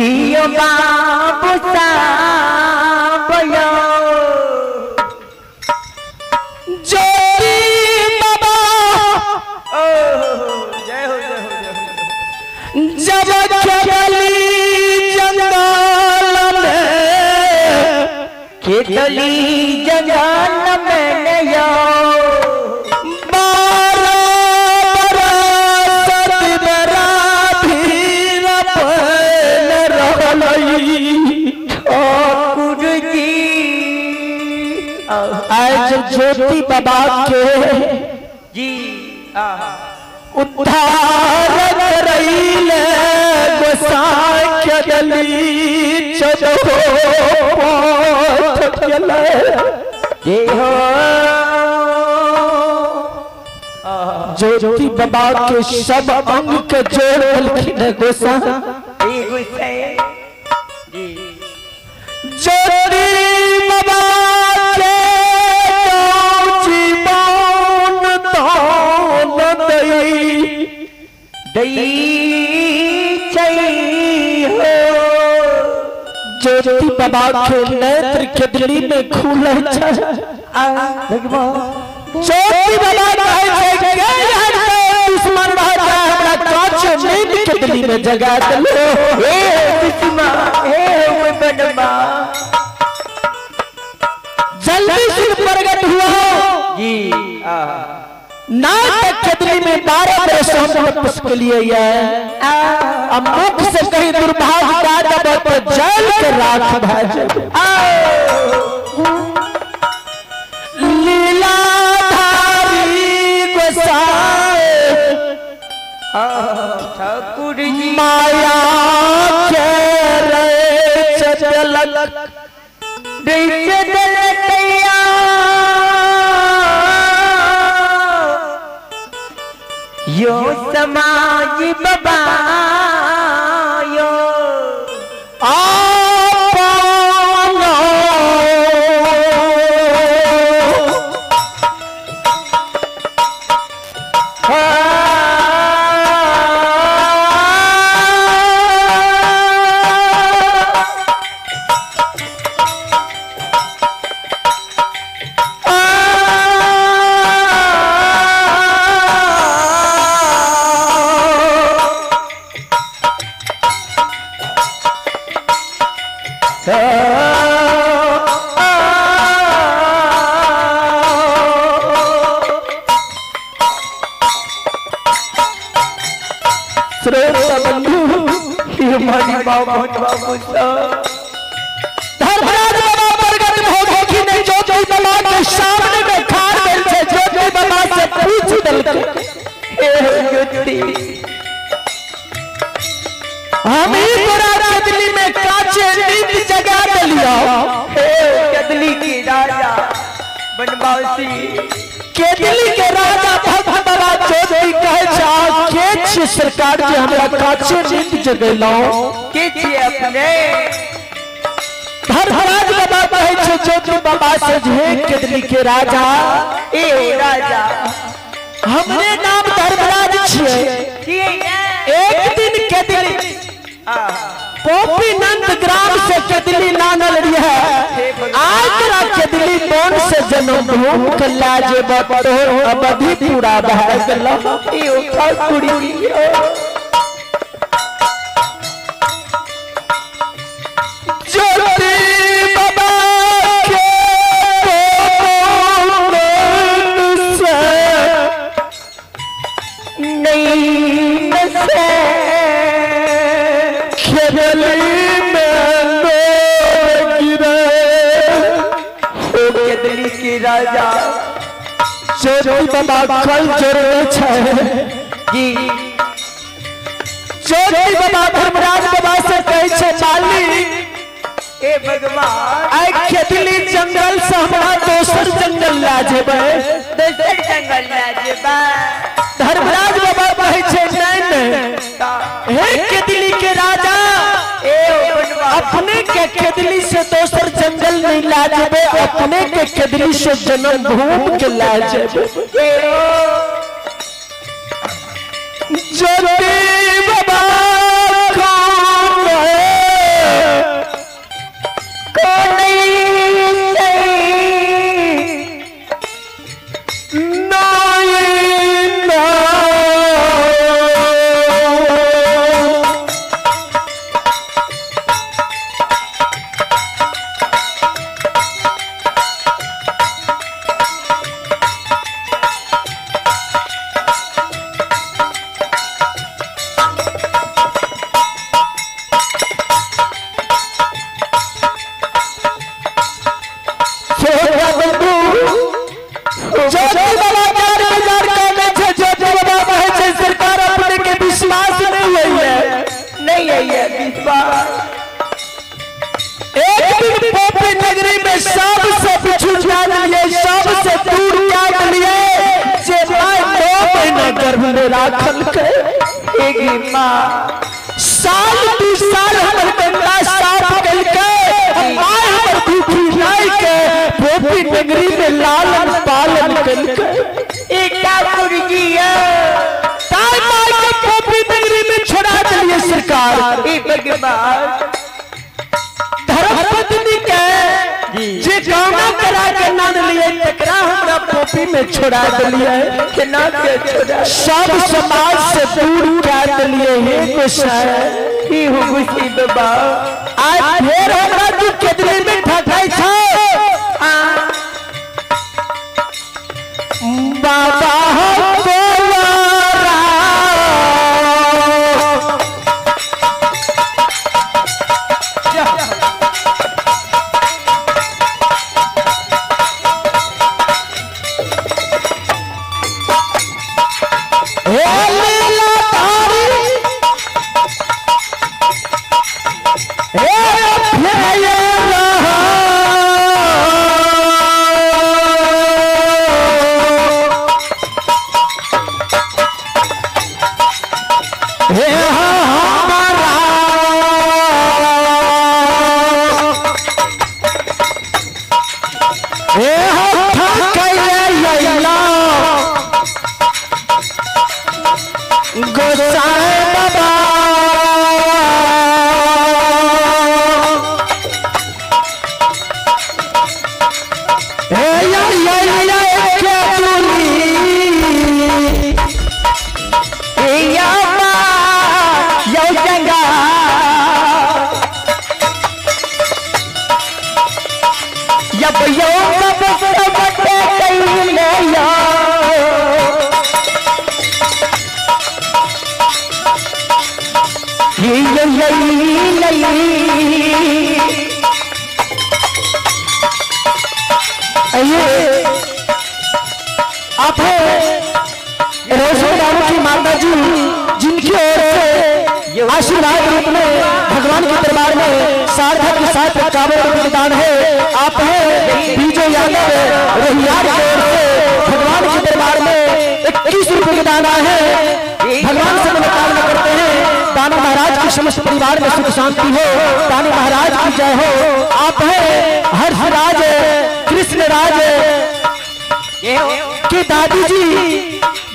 जियो बाबू साबयो जोरी बाबा जय हो जय हो जय हो जब खेली जंगल में खेतली जंगल में नयो आज ज्योति बाबा के जी उद्धार करैले गोसाई के गली चलो ठकले जय हो ज्योति बाबा के सब अंग के जोड़ लखिन गोसाई जी ज्योति बाबा के जीवन दान दई हो ज्योति बाबा के नेत्र के दिल्ली में खुले ज्योति बाबा कहे छे के दुश्मन राजा हमरा काच नींद के दिल्ली में जगा दलो हे दुश्मन हे बनवा जल्दी से प्रकट हुआ जी नाटक के दिल्ली में 12 वर्षों तपस्या के लिए है अब मुख से कहीं दुर्भाग्य दादा पर जल के राख भाजे लीलाधारी गोसाई ठाकुर जी माया के रे चलक यो समाज बाबा यो धर्मराज बाबा प्रगट होगी नहीं ज्योति बाबा के सामने में खाड़ गए थे ज्योति बाबा से पूछ दल ज्योति हम ही तोरा कदली में काचे नींद जगा दिलिया हे कदली की राजा बनवासी केदली के राजा भक्त बाबा ज्योति कहे छा के छी सरकार जे हमरा काचे नींद जगैलौ के छी अपने धर्मराज बाबा कहे छे ज्योति बाबा से जे केदली के राजा ए राजा हमरे नाम धर्मराज छिए एक दिन केदली गोपीनंद ग्राम से केदली नानल रही है आज तोरा केदली कौन से जन्म भूम कल्ला जे बतोर अवधि पूरा बह गेल ए ठाकुर ज्योति बाबा के से नहीं नसे खेदली में गिरे ओ कदली की राजा ज्योति बाबा कल जरूर छे जी ज्योति बाबा धर्मराज बाबा से कहे छे मालिक ए भगवान आई खेतली जंगल से हमरा दोसर जंगल ला जेबे दोसर जंगल में जेबा धर्मराज बाबा कहे छे नहीं हे केदली के राजा अपने के केदली से दोसर जंगल नहीं ला जेबे अपने के केदली से जन्म भूमि के ला जेबे ज्योति बाबा कौन है दिए, सबसे दूर क्या दिए, जे माय 9 महीना गर्भ में राखल के एक माँ साल 2 साल हमर बेटा साफ कल के माय हमर भूखी रह के पोपी नगरी में लालन पालन कल के एक मुर्गी ताई माय के पोपी नगरी में छोड़ा दिए सरकार। एक भगवान धर्मपत्नी के जे गाना करा के नान लिए तकरा हमरा पोपी में छोड़ा दिए केना के छोड़ा सब समाज से दूर कर दिए हे गोसाई की हो खुशी बाबा आज फिर हमरा तू केदली में ठकाई छ बाबा हो बोलरा आप रोशनी की माता जी जिनकी ओर से आशीर्वाद रूप में भगवान के दरबार में सार्थक के साथ 51 रुपये दान है। आप है बीजो यादव रोहियार की ओर से भगवान के दरबार में 21 रुपये दान है। भगवान से मनोकामना करते हैं दानी महाराज के समस्त परिवार में सुख शांति हो, दानी महाराज की जय हो। आप है हर्षराज कृष्ण राज के दादी जी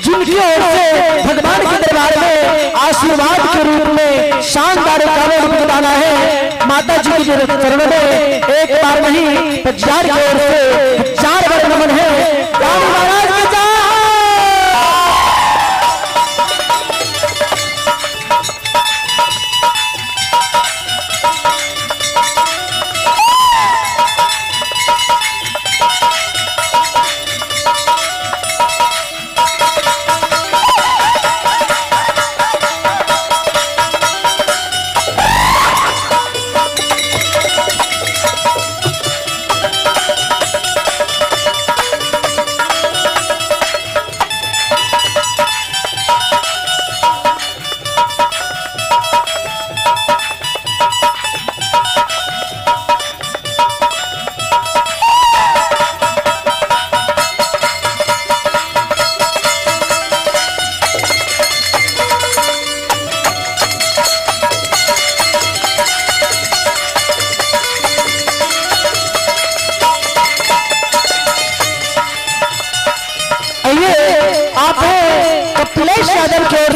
जिनकी ओर से भगवान के दरबार में आशीर्वाद के रूप में शानदार 51 रुपये दाना है। माता जी के चरणों में एक बार नहीं 1000 की ओर से 4 बार नमन है। दानी महाराज की जय।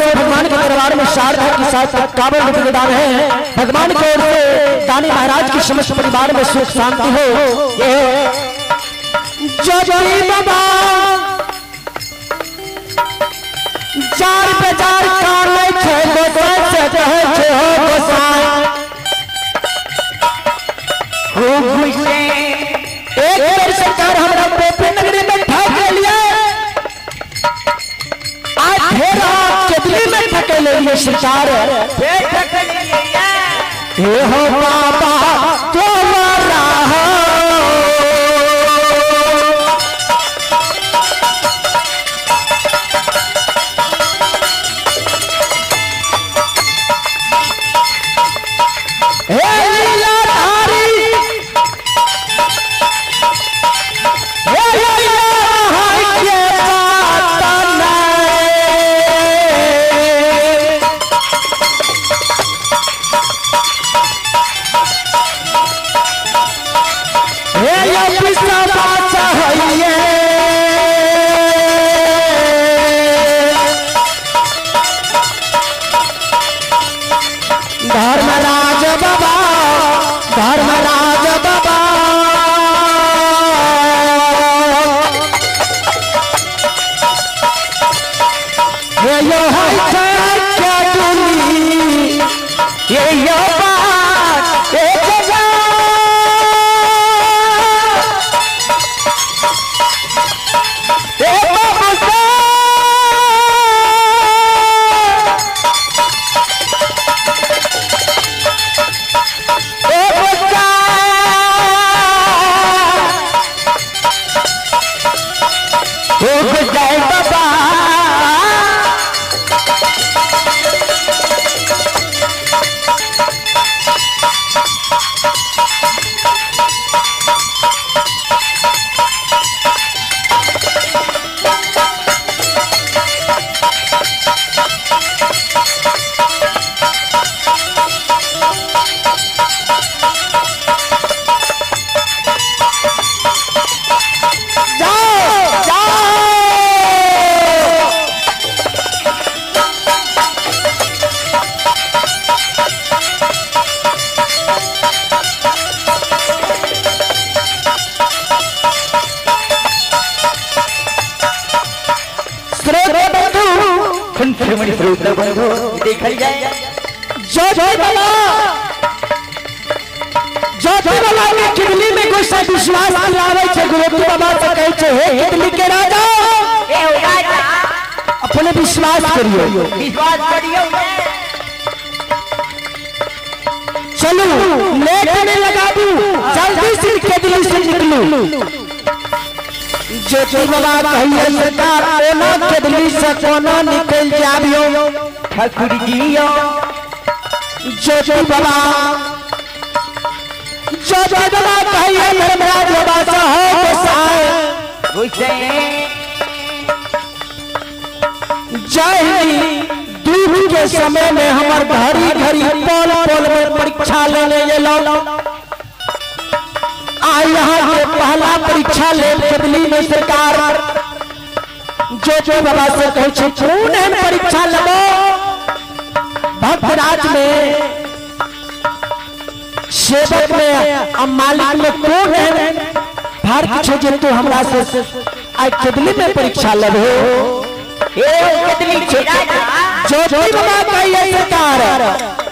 भगवान के दरबार में शारदा के साथ 51 रुपये दान है। भगवान की ओर से दानी महाराज की समस्त परिवार में सुख शांति हो। ये जय बाबा 4 बाजार काले छे गोसाई से कहे छे हो गोसाई हो गुसे एक बार सरकार हमरा पोपी नगरी में ठाक लिया। आज फिर केदली में ठके ले लिए सरकार फिर ठके ले लिया। हे हो बाबा तुम्हारा हो हे 1 श्रीमती श्रोता बंधु देखल जाए जो बाबा के किडनी में कोई सा विश्वास दिलावे छे गुरु बाबा से कहै छे हे किडनी के राजा ए राजा अपने विश्वास करियो चलो लेट नहीं लगा दू जल्दी से किडनी से निकलू जो बाबा कहिए सरकार ओना किडनी से कोना निकल जाबियो ठाकुर जियो जो बाबा जो बाबा कहिए धर्मराज बाबा से हो गोसाई जय दूर के समय में हमार घड़ी घड़ी पल पल में परीक्षा लेने गेलो आ यहाँ के पहला परीक्षा ले किडनी में सरकार जो बाबा से कहै छै कौन है परीक्षा लेबो भक्तराज में सेवक में अब मालिक में कौन है भारत छे जे तू हमरा से आई किडनी में परीक्षा लेबो ए किडनी के राजा जो बाबा कहिए सरकार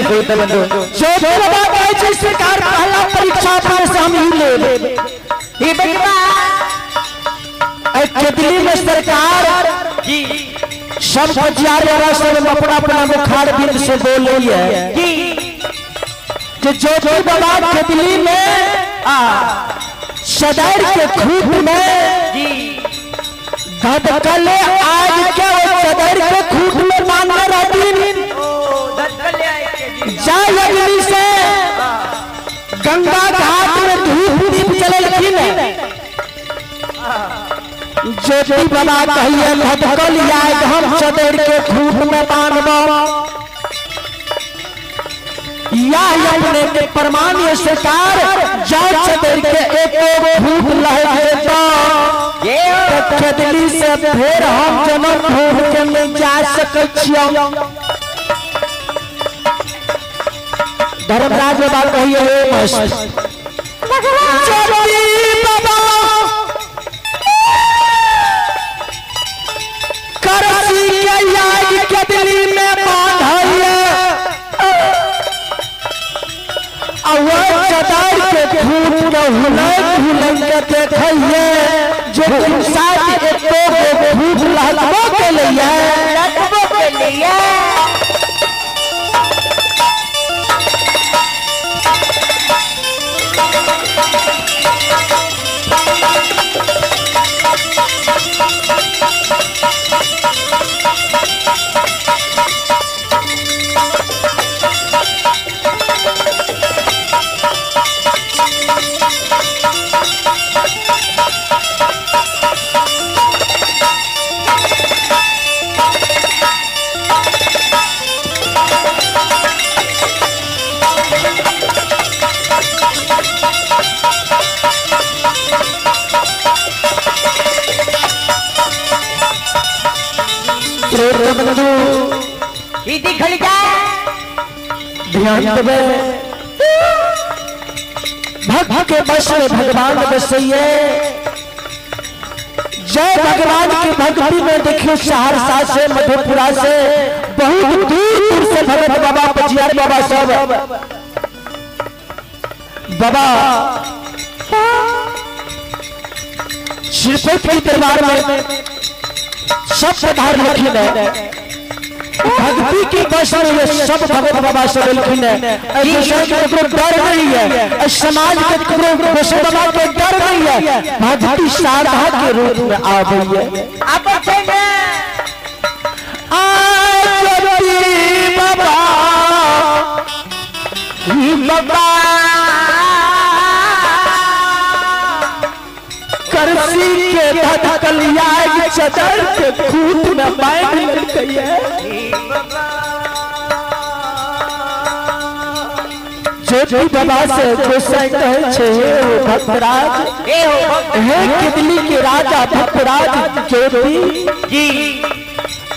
श्रोता बंधु जो बाबा कहै छै सरकार पहला परीक्षा पर से हम ही ले ए बचवा किडनी में सरकार जी सब हजार सब अपना अपना बुखार बिंद से बोल रही है जी कि जो बाबा किडनी में सदैर के खूट में जी धड़कन आज के सदैर के खूट में मानना रहती जय अग्नि से गंगा घाट में धूप दीप चललखिन जो बाबा कहिए धड़कन याद हम सदैर के खूट में बांधबो या अपने के प्रमाण ये सरकार जाओ सदैर के एक फूट लहे तो किडनी से फिर हम जन्म ढूंढ के नहीं जा सकै छियै धर्मराज बाबा कहिए हे मस्त बाबा करसी के याद किडनी में बांधइए सदार के फूट के हुलन के देखिए जो साथ एक फूट लहलबो के लिए ध्यान देवे भक्त के बस में भगवान बसइए जय भगवान की भक्ति में देखिए सहरसा से मधेपुरा से बहुत दूर दूर से भगत बाबा बजियार बाबा सब बाबा श्रीपति के दरबार में सब पधार रखी है भक्ति की भाषा में ये सब भगत बाबा से मिलखिन है। डर नहीं है, समाज के वैष्णव बाबा के डर नहीं है, भक्ति साधा के रूप में आ गई है। बाबा करसी के धधकलिया चदर के खूट में बांध लेती है। ज्योति बाबा से गोसाई कहे छे भक्तराज हे किदली के राजा भक्तराज ज्योति जी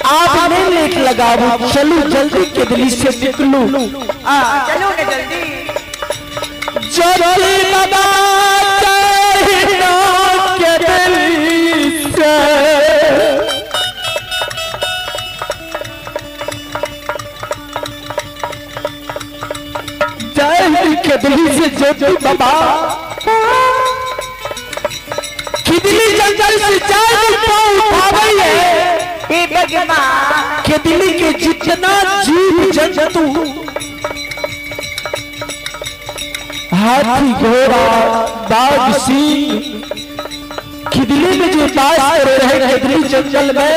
आपने लेख लगाओ, चलो जल्दी किदली से निकलू। चलो ना जल्दी। ज्योति बाबा किदली से ज्योति बाबा किदली जंगल से उठावे किदली के जितना जीव जंतु हाथी घोड़ा बाघ सिंह किदली में जो बास कर रहे किदली जंगल में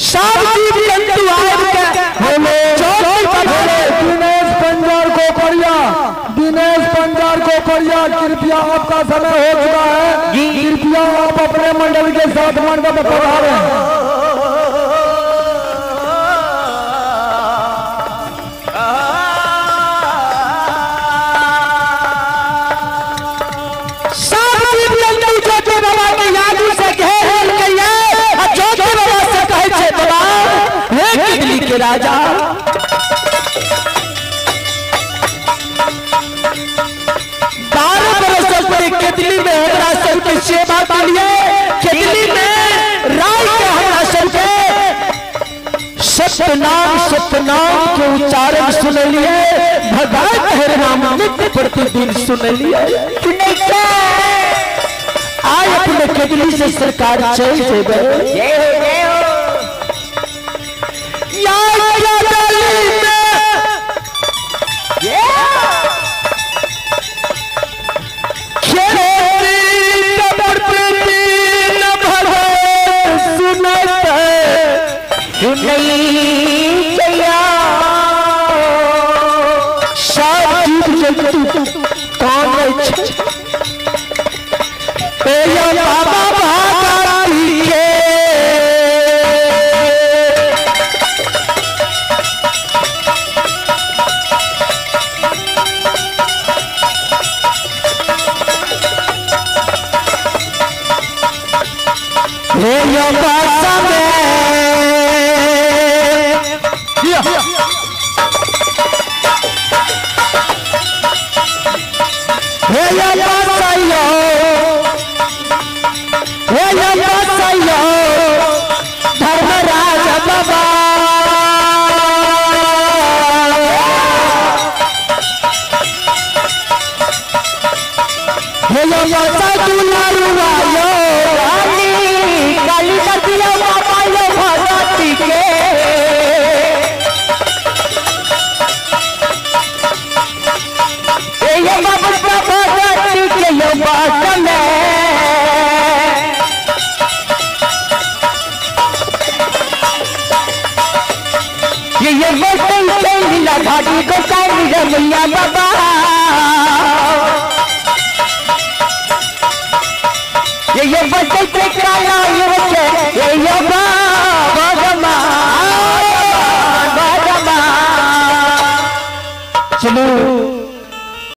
सब जीव जंतु दिनेश पंजार को पढ़िया कृपया आपका समय हो चुका है, कृपया आप अपने मंडल के साथ मंडप में पधारें। सब जीव जंतु ज्योति बाबा के याद से घेर करिए और ज्योति बाबा से कहे छे बाबा हे किदली के राजा किदली में हमरा सबके सेवा के लिए किदली में राय के हमरा सबके सतनाम के उच्चारण सुन लिए, भगवान हर नाम नित्य प्रतिदिन सुन लिए। आए अपने किदली से सरकार चल जेबे मैया बाबा ये बच्चे के काला ये बाबा चलो